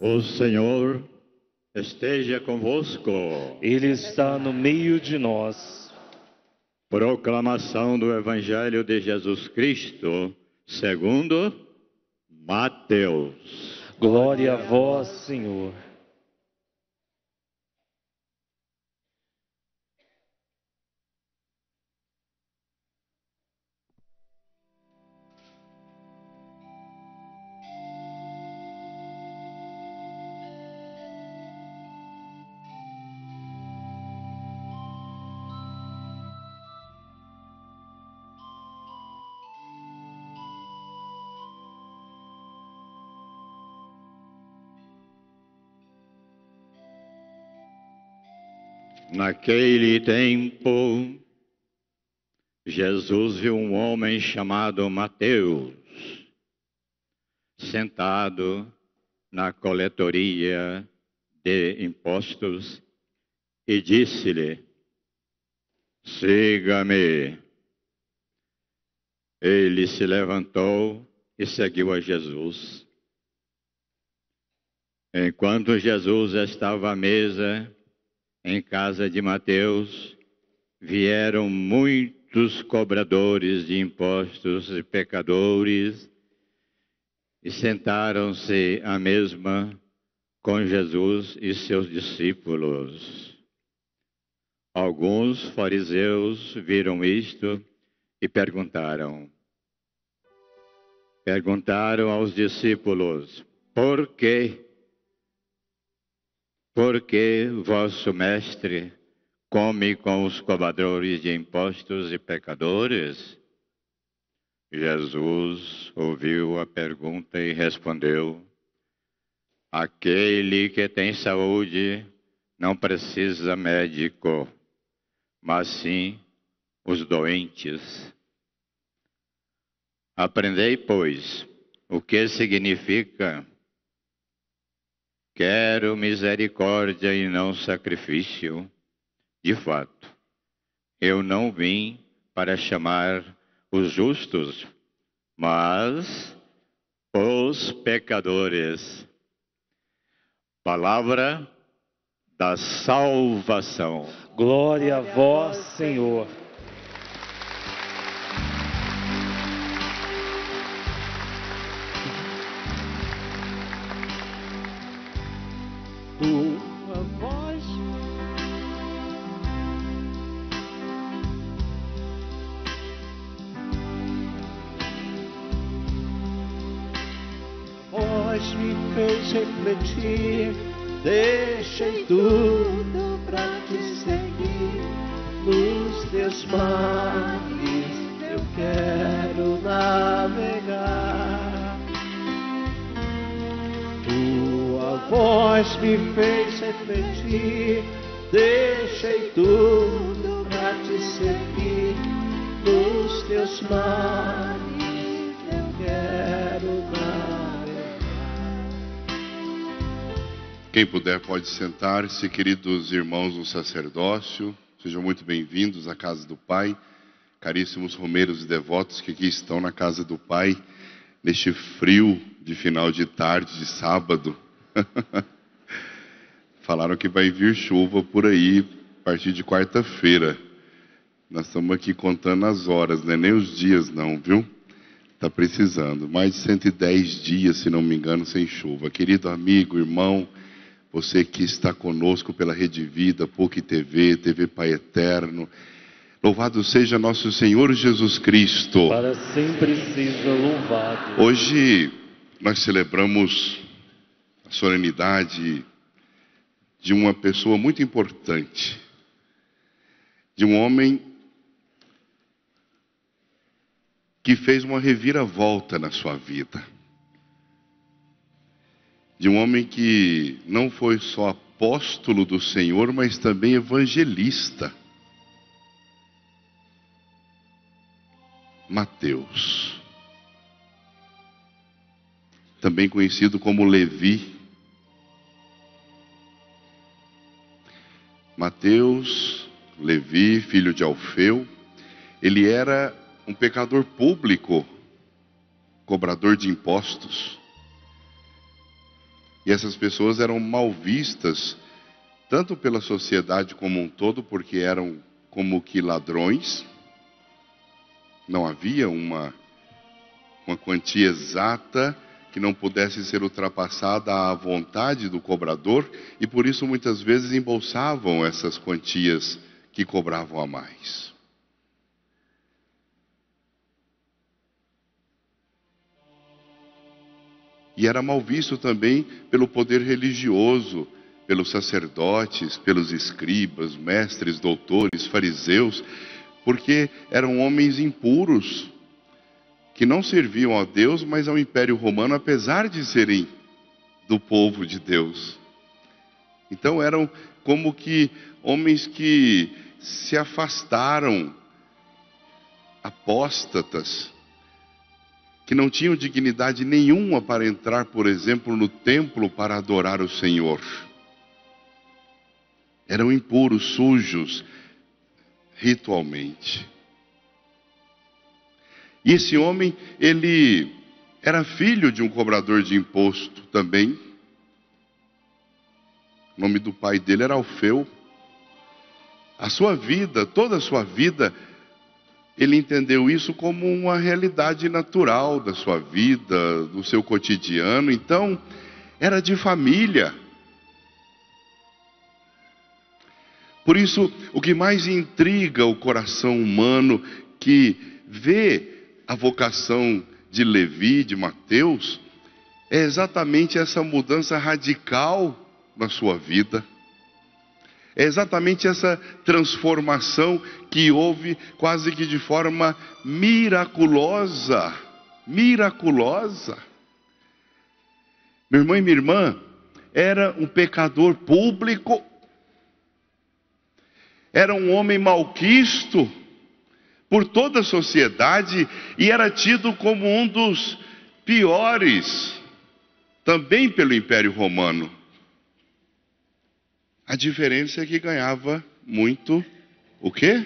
O Senhor esteja convosco. Ele está no meio de nós. Proclamação do Evangelho de Jesus Cristo, segundo Mateus. Glória a vós, Senhor. Naquele tempo, Jesus viu um homem chamado Mateus, sentado na coletoria de impostos, e disse-lhe: siga-me. Ele se levantou e seguiu a Jesus. Enquanto Jesus estava à mesa, em casa de Mateus, vieram muitos cobradores de impostos e pecadores e sentaram-se à mesma com Jesus e seus discípulos. Alguns fariseus viram isto e perguntaram aos discípulos: por quê? Porque vosso mestre come com os cobradores de impostos e pecadores? Jesus ouviu a pergunta e respondeu: aquele que tem saúde não precisa médico, mas sim os doentes. Aprendei, pois, o que significa: quero misericórdia e não sacrifício. De fato, eu não vim para chamar os justos, mas os pecadores. Palavra da salvação. Glória a vós, Senhor. Tua voz me fez refletir, deixei tudo pra te seguir. Nos teus mares eu quero navegar. Tua voz me fez refletir, deixei tudo pra te seguir. Nos teus mares eu quero navegar. Quem puder pode sentar-se, queridos irmãos do sacerdócio, sejam muito bem-vindos à casa do Pai, caríssimos romeiros e devotos que aqui estão na casa do Pai, neste frio de final de tarde, de sábado. Falaram que vai vir chuva por aí a partir de quarta-feira. Nós estamos aqui contando as horas, não é nem os dias não, viu? Está precisando. Mais de 110 dias, se não me engano, sem chuva. Querido amigo, irmão, você que está conosco pela Rede Vida, PUC TV, TV Pai Eterno, louvado seja nosso Senhor Jesus Cristo. Para sempre seja louvado. Hoje nós celebramos a solenidade de uma pessoa muito importante, de um homem que fez uma reviravolta na sua vida. De um homem que não foi só apóstolo do Senhor, mas também evangelista. Mateus. Também conhecido como Levi. Mateus, Levi, filho de Alfeu, ele era um pecador público, cobrador de impostos. E essas pessoas eram mal vistas, tanto pela sociedade como um todo, porque eram como que ladrões. Não havia uma quantia exata que não pudesse ser ultrapassada à vontade do cobrador, e por isso muitas vezes embolsavam essas quantias que cobravam a mais. E era mal visto também pelo poder religioso, pelos sacerdotes, pelos escribas, mestres, doutores, fariseus, porque eram homens impuros, que não serviam a Deus, mas ao Império Romano, apesar de serem do povo de Deus. Então eram como que homens que se afastaram, apóstatas, que não tinham dignidade nenhuma para entrar, por exemplo, no templo para adorar o Senhor. Eram impuros, sujos, ritualmente. E esse homem, ele era filho de um cobrador de imposto também. O nome do pai dele era Alfeu. A sua vida, toda a sua vida, ele entendeu isso como uma realidade natural da sua vida, do seu cotidiano. Então, era de família. Por isso, o que mais intriga o coração humano, que vê a vocação de Levi, de Mateus, é exatamente essa mudança radical na sua vida. É exatamente essa transformação que houve quase que de forma miraculosa. Miraculosa. Meu irmão e minha irmã, era um pecador público, era um homem malquisto por toda a sociedade e era tido como um dos piores, também pelo Império Romano. A diferença é que ganhava muito, o quê?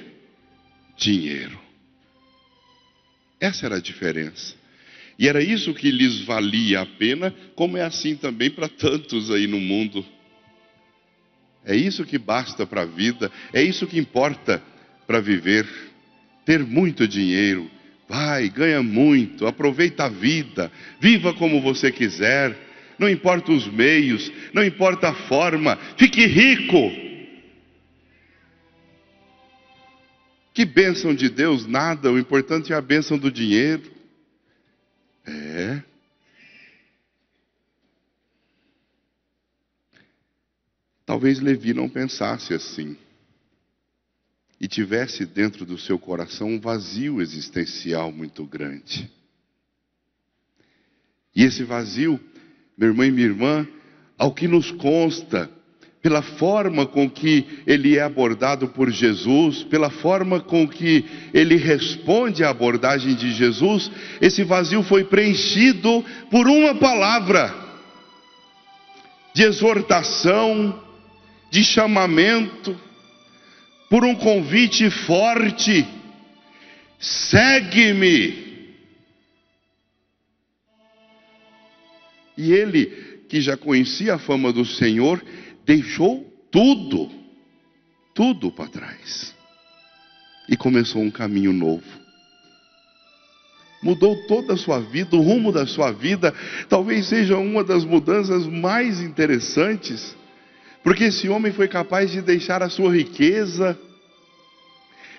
Dinheiro. Essa era a diferença. E era isso que lhes valia a pena, como é assim também para tantos aí no mundo. É isso que basta para a vida, é isso que importa para viver. Ter muito dinheiro, vai, ganha muito, aproveita a vida, viva como você quiser, não importa os meios, não importa a forma, fique rico. Que bênção de Deus, nada, o importante é a bênção do dinheiro. Talvez Levi não pensasse assim. E tivesse dentro do seu coração um vazio existencial muito grande. E esse vazio, meu irmão e minha irmã, ao que nos consta, pela forma com que ele é abordado por Jesus, pela forma com que ele responde à abordagem de Jesus, esse vazio foi preenchido por uma palavra de exortação, de chamamento, por um convite forte: segue-me. E ele, que já conhecia a fama do Senhor, deixou tudo para trás. E começou um caminho novo. Mudou toda a sua vida, o rumo da sua vida. Talvez seja uma das mudanças mais interessantes. Porque esse homem foi capaz de deixar a sua riqueza.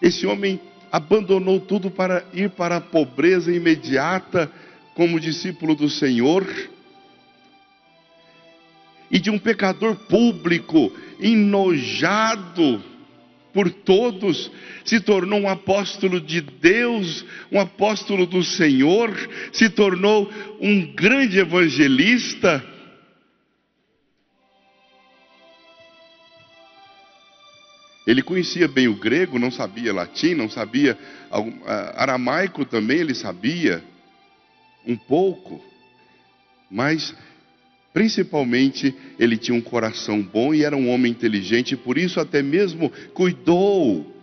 Esse homem abandonou tudo para ir para a pobreza imediata como discípulo do Senhor. E de um pecador público, enojado por todos, se tornou um apóstolo de Deus, um apóstolo do Senhor, se tornou um grande evangelista. Ele conhecia bem o grego, não sabia latim, não sabia aramaico também, ele sabia um pouco, mas principalmente ele tinha um coração bom e era um homem inteligente, por isso até mesmo cuidou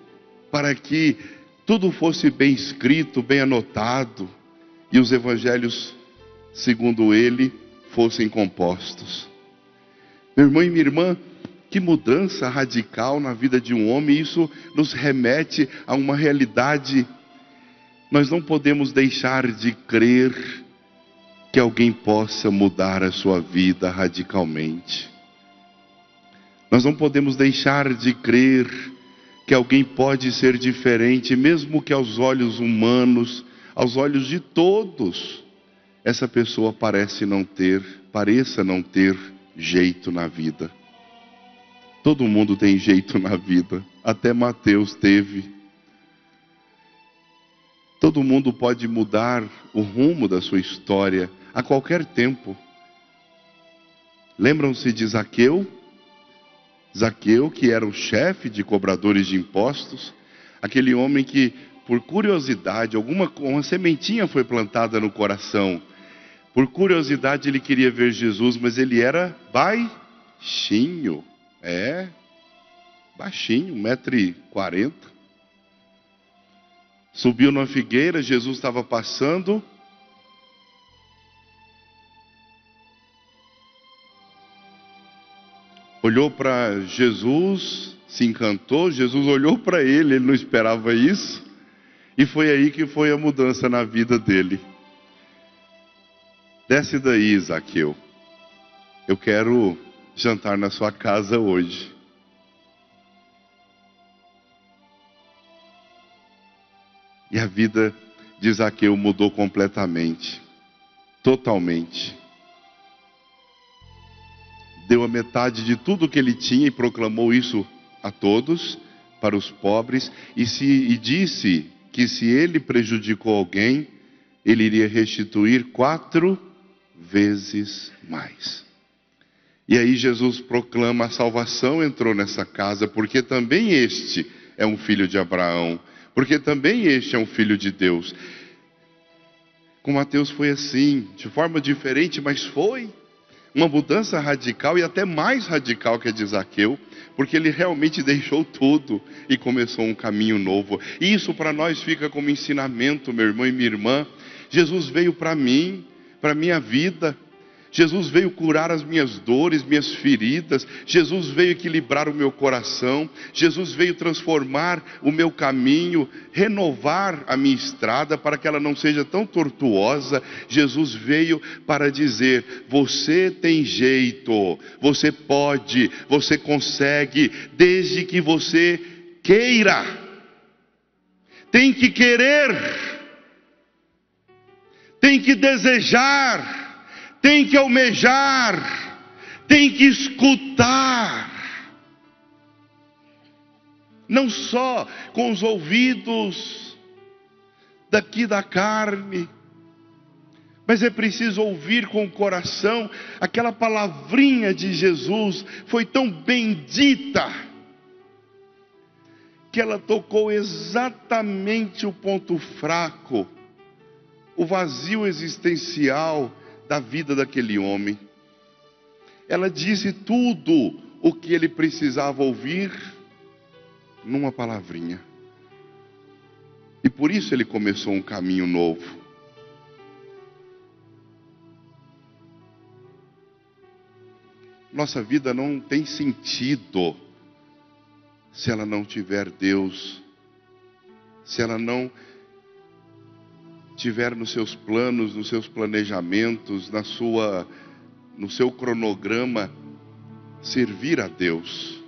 para que tudo fosse bem escrito, bem anotado, e os evangelhos, segundo ele, fossem compostos. Meu irmão e minha irmã, que mudança radical na vida de um homem. Isso nos remete a uma realidade. Nós não podemos deixar de crer que alguém possa mudar a sua vida radicalmente. Nós não podemos deixar de crer que alguém pode ser diferente, mesmo que aos olhos humanos, aos olhos de todos, essa pessoa pareça não ter jeito na vida. Todo mundo tem jeito na vida, até Mateus teve. Todo mundo pode mudar o rumo da sua história a qualquer tempo. Lembram-se de Zaqueu? Zaqueu, que era o chefe de cobradores de impostos, aquele homem que, por curiosidade, uma sementinha foi plantada no coração. Por curiosidade ele queria ver Jesus, mas ele era baixinho. Baixinho, 1,40 m. Subiu numa figueira, Jesus estava passando. Olhou para Jesus, se encantou. Jesus olhou para ele não esperava isso. E foi aí que foi a mudança na vida dele. Desce daí, Zaqueu. Eu quero jantar na sua casa hoje. E a vida de Zaqueu mudou completamente. Totalmente. Deu a metade de tudo que ele tinha e proclamou isso a todos, para os pobres, e disse que se ele prejudicou alguém, ele iria restituir 4 vezes mais. E aí Jesus proclama a salvação, entrou nessa casa, porque também este é um filho de Abraão, porque também este é um filho de Deus. Com Mateus foi assim, de forma diferente, mas foi uma mudança radical e até mais radical que a de Zaqueu, porque ele realmente deixou tudo e começou um caminho novo. E isso para nós fica como ensinamento, meu irmão e minha irmã. Jesus veio para mim, para a minha vida. Jesus veio curar as minhas dores, minhas feridas. Jesus veio equilibrar o meu coração. Jesus veio transformar o meu caminho, renovar a minha estrada para que ela não seja tão tortuosa. Jesus veio para dizer: você tem jeito, você pode, você consegue, desde que você queira. Tem que querer, tem que desejar, tem que almejar, tem que escutar. Não só com os ouvidos daqui da carne, mas é preciso ouvir com o coração. Aquela palavrinha de Jesus foi tão bendita, que ela tocou exatamente o ponto fraco, o vazio existencial da vida daquele homem. Ela disse tudo o que ele precisava ouvir numa palavrinha. E por isso ele começou um caminho novo. Nossa vida não tem sentido se ela não tiver Deus, se ela não tiver nos seus planos, nos seus planejamentos, no seu cronograma, servir a Deus.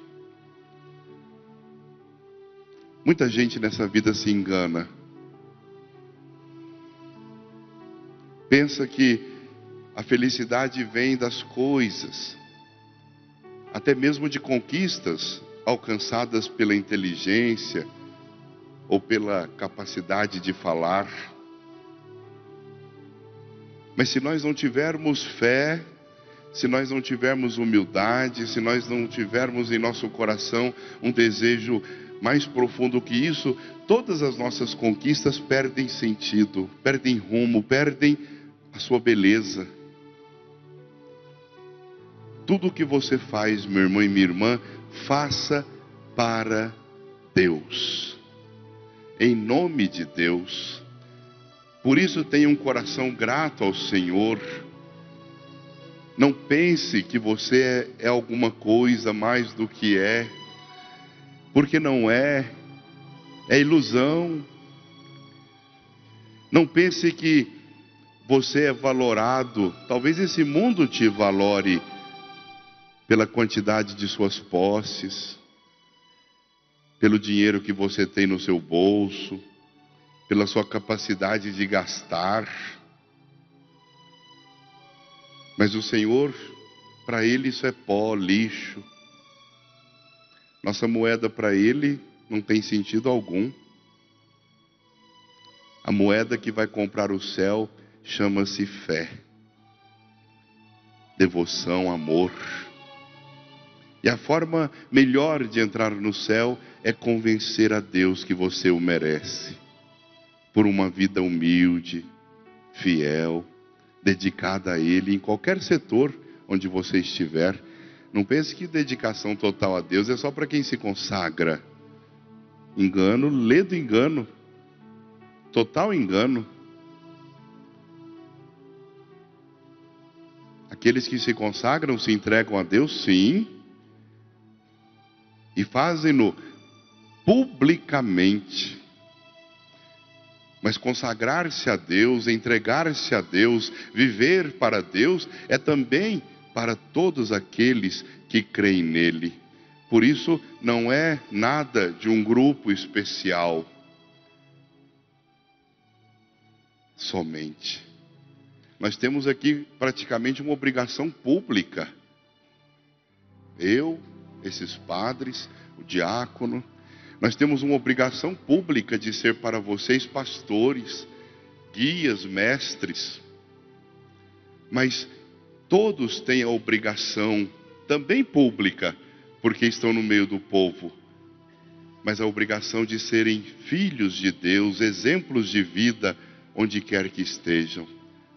Muita gente nessa vida se engana. Pensa que a felicidade vem das coisas, até mesmo de conquistas alcançadas pela inteligência ou pela capacidade de falar. Mas se nós não tivermos fé, se nós não tivermos humildade, se nós não tivermos em nosso coração um desejo mais profundo que isso, todas as nossas conquistas perdem sentido, perdem rumo, perdem a sua beleza. Tudo o que você faz, meu irmão e minha irmã, faça para Deus, em nome de Deus. Por isso tenha um coração grato ao Senhor. Não pense que você é alguma coisa mais do que é, porque não é, é ilusão. Não pense que você é valorado, talvez esse mundo te valore pela quantidade de suas posses, pelo dinheiro que você tem no seu bolso, pela sua capacidade de gastar. Mas o Senhor, para Ele isso é pó, lixo. Nossa moeda para Ele não tem sentido algum. A moeda que vai comprar o céu chama-se fé, devoção, amor. E a forma melhor de entrar no céu é convencer a Deus que você o merece, por uma vida humilde, fiel, dedicada a Ele, em qualquer setor onde você estiver. Não pense que dedicação total a Deus é só para quem se consagra. Engano, ledo engano, total engano. Aqueles que se consagram, se entregam a Deus, sim, e fazem-no publicamente. Mas consagrar-se a Deus, entregar-se a Deus, viver para Deus, é também para todos aqueles que creem nele. Por isso, não é nada de um grupo especial somente. Nós temos aqui praticamente uma obrigação pública. Eu, esses padres, o diácono, nós temos uma obrigação pública de ser para vocês pastores, guias, mestres. Mas todos têm a obrigação, também pública, porque estão no meio do povo, mas a obrigação de serem filhos de Deus, exemplos de vida, onde quer que estejam.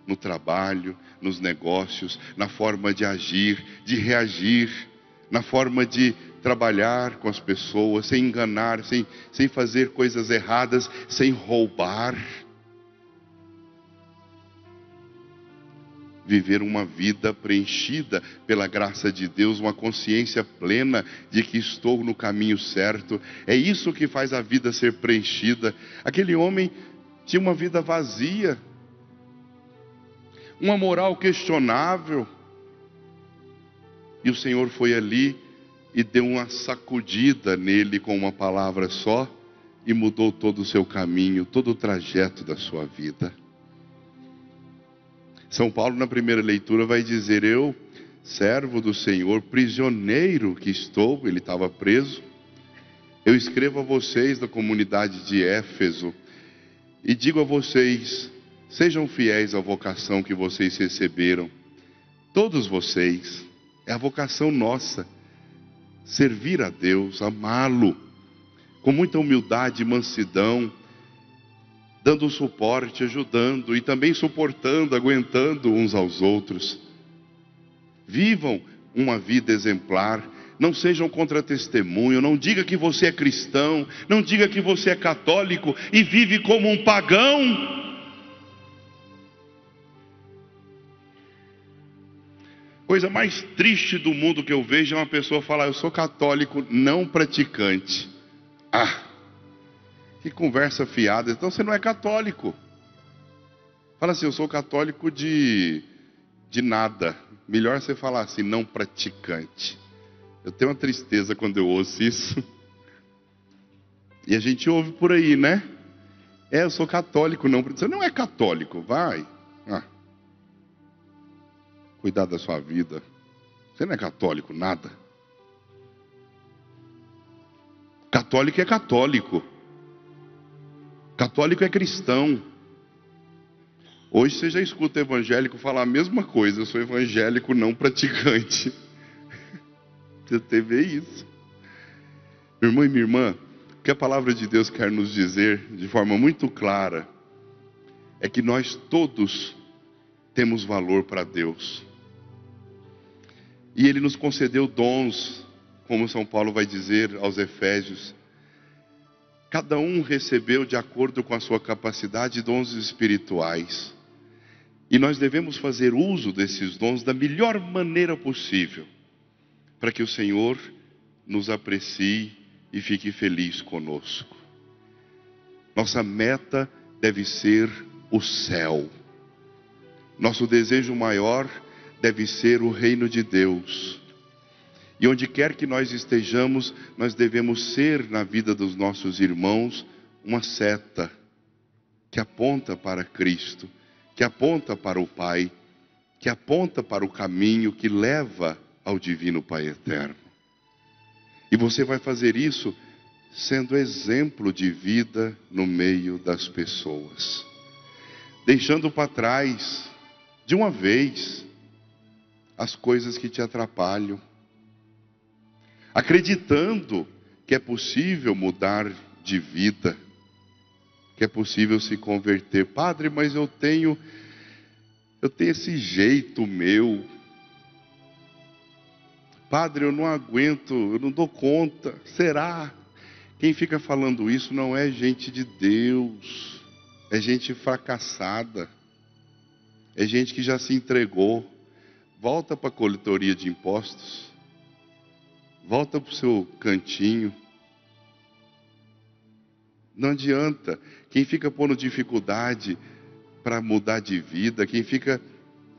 No trabalho, nos negócios, na forma de agir, de reagir, na forma de trabalhar com as pessoas, sem enganar, sem fazer coisas erradas, sem roubar. Viver uma vida preenchida pela graça de Deus, uma consciência plena de que estou no caminho certo. É isso que faz a vida ser preenchida. Aquele homem tinha uma vida vazia, uma moral questionável, e o Senhor foi ali e deu uma sacudida nele com uma palavra só, e mudou todo o seu caminho, todo o trajeto da sua vida. São Paulo, na primeira leitura, vai dizer: eu, servo do Senhor, prisioneiro que estou, ele estava preso, eu escrevo a vocês da comunidade de Éfeso, e digo a vocês: sejam fiéis à vocação que vocês receberam. Todos vocês, é a vocação nossa, servir a Deus, amá-lo, com muita humildade e mansidão, dando suporte, ajudando e também suportando, aguentando uns aos outros. Vivam uma vida exemplar, não sejam contra-testemunho, não diga que você é cristão, não diga que você é católico e vive como um pagão. Coisa mais triste do mundo que eu vejo é uma pessoa falar: eu sou católico não praticante. Ah, que conversa fiada. Então você não é católico. Fala assim: eu sou católico de nada. Melhor você falar assim: não praticante. Eu tenho uma tristeza quando eu ouço isso. E a gente ouve por aí, né? Eu sou católico não praticante. Você não é católico, vai. Cuidar da sua vida. Você não é católico, nada. Católico é católico. Católico é cristão. Hoje você já escuta evangélico falar a mesma coisa: eu sou evangélico não praticante. Você vê isso. Meu irmão e minha irmã, o que a palavra de Deus quer nos dizer de forma muito clara é que nós todos temos valor para Deus. E Ele nos concedeu dons, como São Paulo vai dizer aos Efésios. Cada um recebeu de acordo com a sua capacidade dons espirituais. E nós devemos fazer uso desses dons da melhor maneira possível, para que o Senhor nos aprecie e fique feliz conosco. Nossa meta deve ser o céu. Nosso desejo maior deve ser o reino de Deus. E onde quer que nós estejamos, nós devemos ser na vida dos nossos irmãos uma seta que aponta para Cristo, que aponta para o Pai, que aponta para o caminho que leva ao Divino Pai Eterno. E você vai fazer isso sendo exemplo de vida no meio das pessoas, deixando para trás, de uma vez, as coisas que te atrapalham, acreditando que é possível mudar de vida, que é possível se converter. Padre, mas eu tenho esse jeito meu. Padre, eu não aguento, eu não dou conta. Será? Quem fica falando isso não é gente de Deus, é gente fracassada, é gente que já se entregou. Volta para a coletoria de impostos, volta para o seu cantinho. Não adianta. Quem fica pondo dificuldade para mudar de vida, quem fica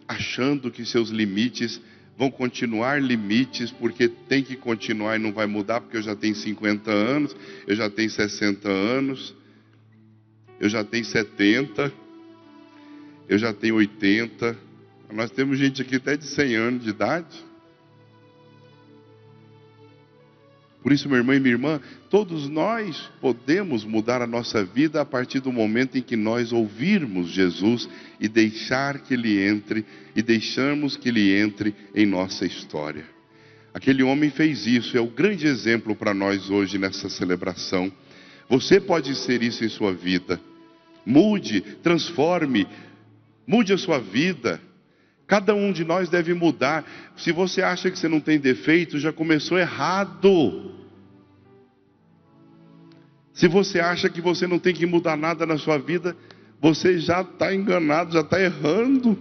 achando que seus limites vão continuar limites, porque tem que continuar e não vai mudar, porque eu já tenho 50 anos, eu já tenho 60 anos, eu já tenho 70, eu já tenho 80. Nós temos gente aqui até de 100 anos de idade. Por isso, meu irmão e minha irmã, todos nós podemos mudar a nossa vida a partir do momento em que nós ouvirmos Jesus e deixar que Ele entre, e deixarmos que Ele entre em nossa história. Aquele homem fez isso, é o grande exemplo para nós hoje nessa celebração. Você pode ser isso em sua vida. Mude, transforme, mude a sua vida. Cada um de nós deve mudar. Se você acha que você não tem defeito, já começou errado. Se você acha que você não tem que mudar nada na sua vida, você já está enganado, já está errando.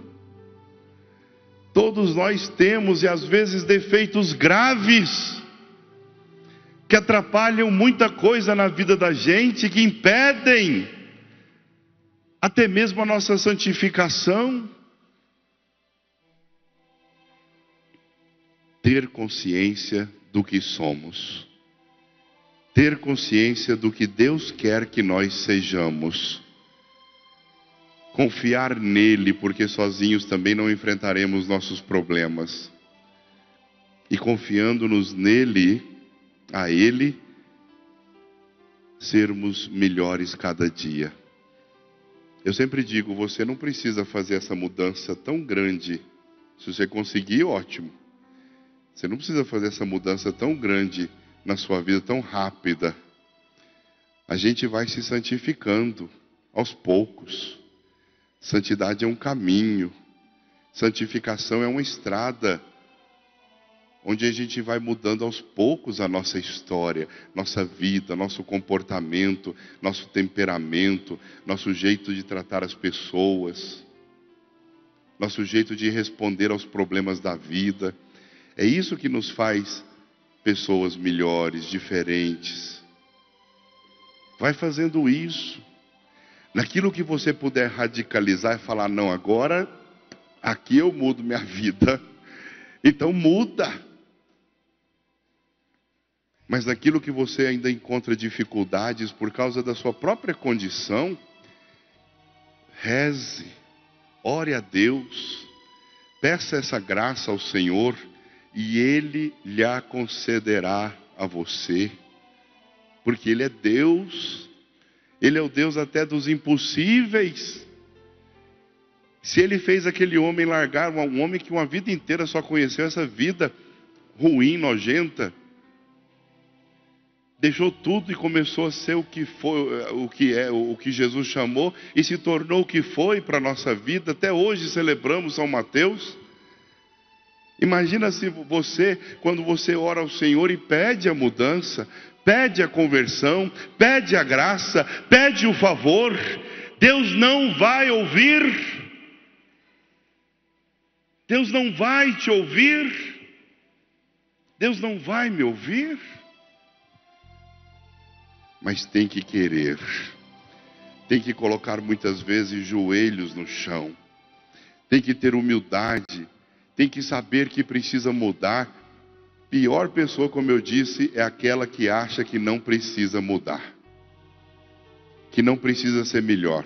Todos nós temos, e às vezes, defeitos graves, que atrapalham muita coisa na vida da gente, que impedem até mesmo a nossa santificação. Ter consciência do que somos. Ter consciência do que Deus quer que nós sejamos. Confiar nele, porque sozinhos também não enfrentaremos nossos problemas. E confiando-nos nele, a ele, sermos melhores cada dia. Eu sempre digo, você não precisa fazer essa mudança tão grande. Se você conseguir, ótimo. Você não precisa fazer essa mudança tão grande na sua vida, tão rápida. A gente vai se santificando aos poucos. Santidade é um caminho. Santificação é uma estrada, onde a gente vai mudando aos poucos a nossa história, nossa vida, nosso comportamento, nosso temperamento, nosso jeito de tratar as pessoas, nosso jeito de responder aos problemas da vida. É isso que nos faz pessoas melhores, diferentes. Vai fazendo isso. Naquilo que você puder radicalizar e falar, não, agora aqui eu mudo minha vida. Então muda. Mas naquilo que você ainda encontra dificuldades por causa da sua própria condição, reze, ore a Deus, peça essa graça ao Senhor, e Ele lhe concederá a você, porque Ele é Deus, Ele é o Deus até dos impossíveis. Se Ele fez aquele homem largar, um homem que uma vida inteira só conheceu essa vida ruim, nojenta, deixou tudo e começou a ser o que foi, o que Jesus chamou, e se tornou o que foi para a nossa vida. Até hoje celebramos São Mateus. Imagina se você, quando você ora ao Senhor e pede a mudança, pede a conversão, pede a graça, pede o favor, Deus não vai ouvir. Deus não vai te ouvir? Deus não vai me ouvir? Mas tem que querer. Tem que colocar muitas vezes joelhos no chão. Tem que ter humildade. Tem que saber que precisa mudar. Pior pessoa, como eu disse, é aquela que acha que não precisa mudar. Que não precisa ser melhor.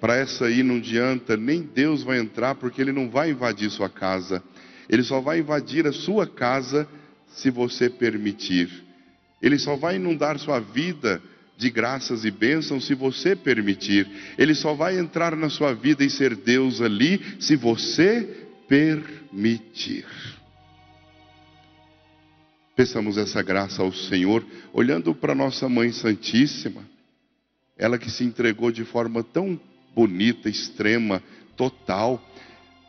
Para essa aí não adianta, nem Deus vai entrar, porque Ele não vai invadir sua casa. Ele só vai invadir a sua casa se você permitir. Ele só vai inundar sua vida de graças e bênçãos se você permitir. Ele só vai entrar na sua vida e ser Deus ali se você permitir. Peçamos essa graça ao Senhor, olhando para nossa Mãe Santíssima. Ela que se entregou de forma tão bonita, extrema, total.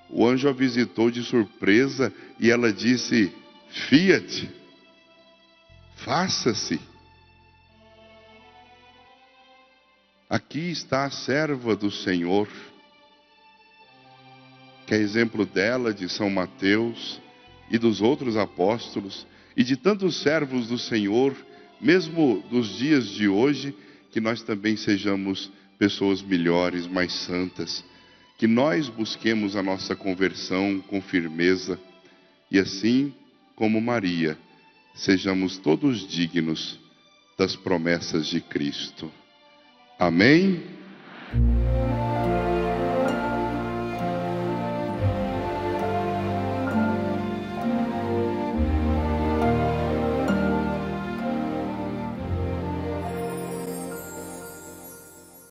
O anjo a visitou de surpresa e ela disse: fiat, faça-se. Aqui está a serva do Senhor, que é exemplo dela, de São Mateus e dos outros apóstolos e de tantos servos do Senhor, mesmo dos dias de hoje, que nós também sejamos pessoas melhores, mais santas, que nós busquemos a nossa conversão com firmeza e assim como Maria, sejamos todos dignos das promessas de Cristo. Amém?